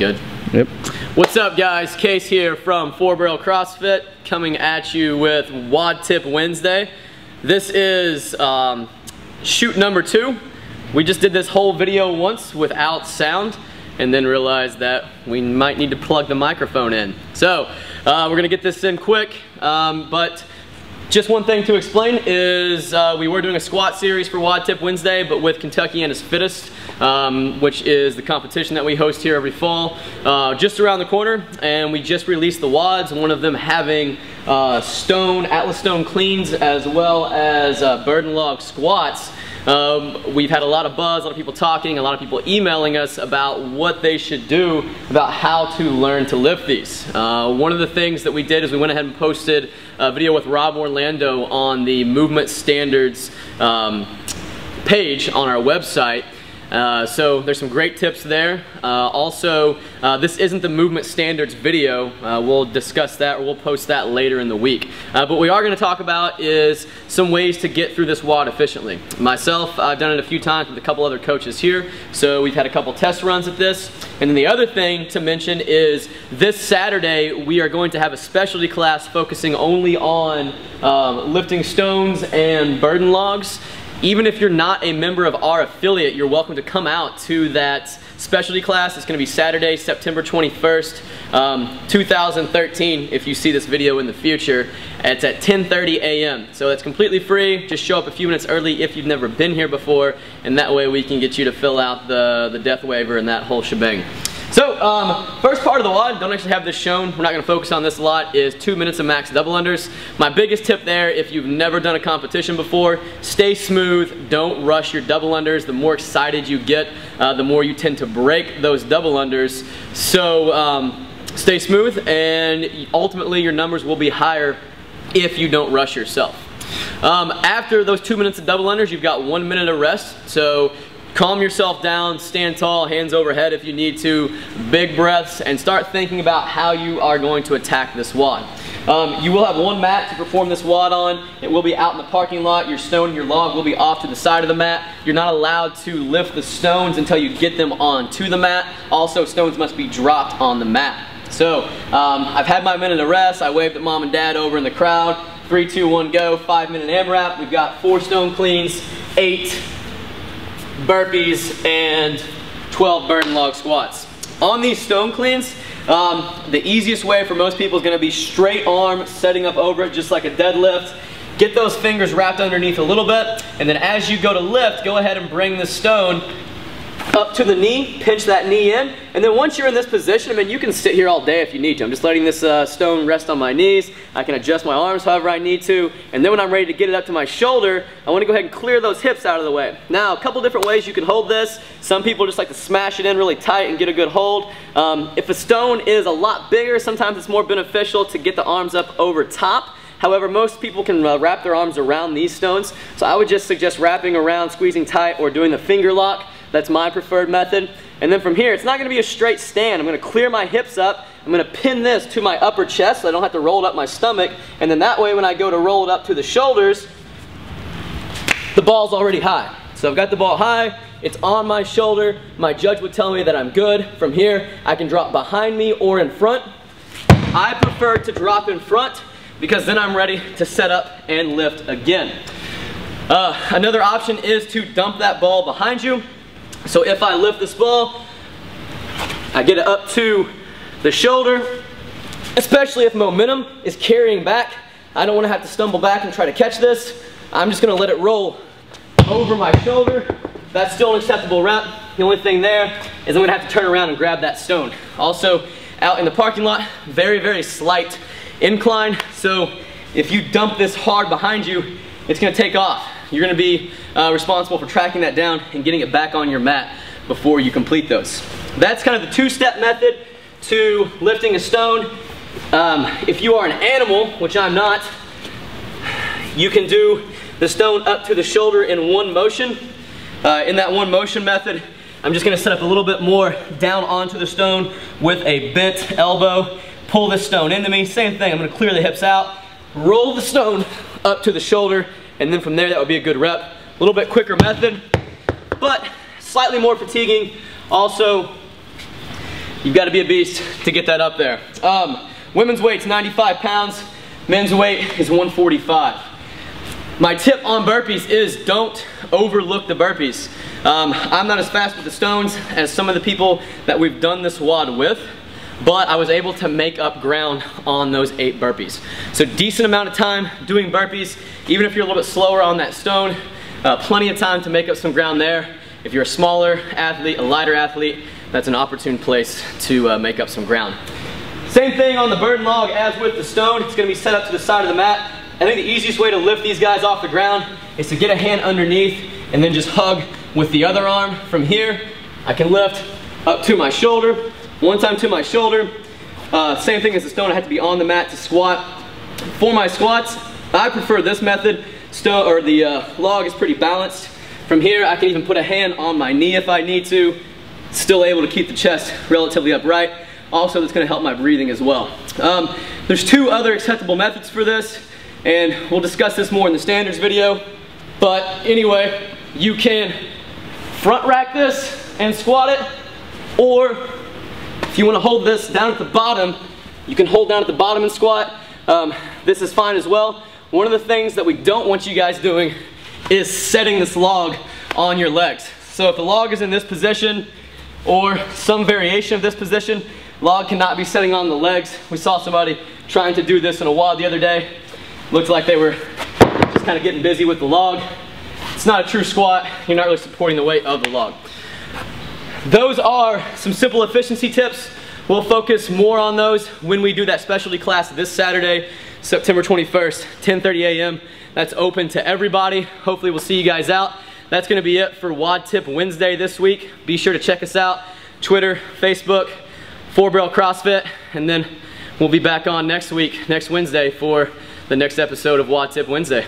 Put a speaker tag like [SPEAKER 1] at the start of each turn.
[SPEAKER 1] good?
[SPEAKER 2] Yep.
[SPEAKER 1] What's up, guys? Case here from 4 Barrel CrossFit, coming at you with WOD Tip Wednesday. This is shoot number 2. We just did this whole video once without sound, and then realized that we might need to plug the microphone in. So we're gonna get this in quick, but just one thing to explain is we were doing a squat series for WOD Tip Wednesday, but with Kentuckiana's Fittest, which is the competition that we host here every fall, just around the corner. And we just released the WODs, one of them having Atlas Stone cleans as well as burden log squats. We've had a lot of buzz, a lot of people talking, a lot of people emailing us about what they should do about how to learn to lift these. One of the things that we did is we went ahead and posted a video with Rob Orlando on the Movement Standards page on our website. So there's some great tips there. Also, this isn't the Movement Standards video. We'll discuss that, or we'll post that later in the week. But what we are going to talk about is some ways to get through this WOD efficiently. Myself, I've done it a few times with a couple other coaches here, so we've had a couple test runs at this. And then the other thing to mention is this Saturday we are going to have a specialty class focusing only on lifting stones and burden logs. Even if you're not a member of our affiliate, you're welcome to come out to that specialty class. It's going to be Saturday, September 21st, 2013, if you see this video in the future. It's at 10:30 a.m. So it's completely free. Just show up a few minutes early if you've never been here before, and that way we can get you to fill out the death waiver and that whole shebang. So, first part of the WOD, don't actually have this shown, we're not going to focus on this a lot, is 2 minutes of max double unders. My biggest tip there, if you've never done a competition before, stay smooth, don't rush your double unders. The more excited you get, the more you tend to break those double unders. So, stay smooth, and ultimately your numbers will be higher if you don't rush yourself. After those 2 minutes of double unders, you've got 1 minute of rest. So, calm yourself down, stand tall, hands overhead if you need to, big breaths, and start thinking about how you are going to attack this WOD. You will have one mat to perform this WOD on. It will be out in the parking lot. Your stone and your log will be off to the side of the mat. You're not allowed to lift the stones until you get them onto the mat. Also, stones must be dropped on the mat. So, I've had my minute of rest. I waved at mom and dad over in the crowd. 3, 2, 1, go. 5-minute AMRAP. We've got 4 stone cleans, 8 burpees, and 12 burden log squats. On these stone cleans, the easiest way for most people is going to be straight arm, setting up over it just like a deadlift. Get those fingers wrapped underneath a little bit, and then as you go to lift, go ahead and bring the stone up to the knee, pinch that knee in, and then once you're in this position, I mean, you can sit here all day if you need to. I'm just letting this stone rest on my knees. I can adjust my arms however I need to, and then when I'm ready to get it up to my shoulder, I want to go ahead and clear those hips out of the way. Now, a couple different ways you can hold this. Some people just like to smash it in really tight and get a good hold. If a stone is a lot bigger, sometimes it's more beneficial to get the arms up over top. However, most people can wrap their arms around these stones, so I would just suggest wrapping around, squeezing tight, or doing the finger lock. That's my preferred method. And then from here, it's not going to be a straight stand. I'm going to clear my hips up. I'm going to pin this to my upper chest so I don't have to roll it up my stomach. And then that way, when I go to roll it up to the shoulders, the ball's already high. So I've got the ball high. It's on my shoulder. My judge would tell me that I'm good. From here, I can drop behind me or in front. I prefer to drop in front because then I'm ready to set up and lift again. Another option is to dump that ball behind you. So if I lift this ball, I get it up to the shoulder, especially if momentum is carrying back. I don't want to have to stumble back and try to catch this. I'm just going to let it roll over my shoulder. That's still an acceptable rep. The only thing there is I'm going to have to turn around and grab that stone. Also, out in the parking lot, very, very slight incline. So if you dump this hard behind you, it's going to take off. You're going to be responsible for tracking that down and getting it back on your mat before you complete those. That's kind of the 2-step method to lifting a stone. If you are an animal, which I'm not, you can do the stone up to the shoulder in one motion. In that one motion method, I'm just going to set up a little bit more down onto the stone with a bent elbow. Pull this stone into me. Same thing, I'm going to clear the hips out, roll the stone up to the shoulder, and then from there, that would be a good rep. A little bit quicker method, but slightly more fatiguing. Also, you've got to be a beast to get that up there. Women's weight's 95 pounds, men's weight is 145. My tip on burpees is don't overlook the burpees. I'm not as fast with the stones as some of the people that we've done this WOD with, but I was able to make up ground on those 8 burpees. So decent amount of time doing burpees, even if you're a little bit slower on that stone, plenty of time to make up some ground there. If you're a smaller athlete, a lighter athlete, that's an opportune place to make up some ground. Same thing on the burden log as with the stone. It's gonna be set up to the side of the mat. I think the easiest way to lift these guys off the ground is to get a hand underneath and then just hug with the other arm. From here, I can lift up to my shoulder, one time to my shoulder. Same thing as the stone, I have to be on the mat to squat. For my squats, I prefer this method. The log is pretty balanced. From here, I can even put a hand on my knee if I need to. Still able to keep the chest relatively upright. Also, that's gonna help my breathing as well. There's 2 other acceptable methods for this, and we'll discuss this more in the standards video. But anyway, you can front rack this and squat it, or if you wanna hold this down at the bottom, you can hold down at the bottom and squat. This is fine as well. One of the things that we don't want you guys doing is setting this log on your legs. So if the log is in this position, or some variation of this position, log cannot be setting on the legs. We saw somebody trying to do this in a WOD the other day. Looked like they were just kind of getting busy with the log. It's not a true squat. You're not really supporting the weight of the log. Those are some simple efficiency tips. We'll focus more on those when we do that specialty class this Saturday, September 21st, 10:30 a.m. That's open to everybody. Hopefully we'll see you guys out. That's gonna be it for WOD Tip Wednesday this week. Be sure to check us out, Twitter, Facebook, 4Barrel CrossFit, and then we'll be back on next week, next Wednesday, for the next episode of WOD Tip Wednesday.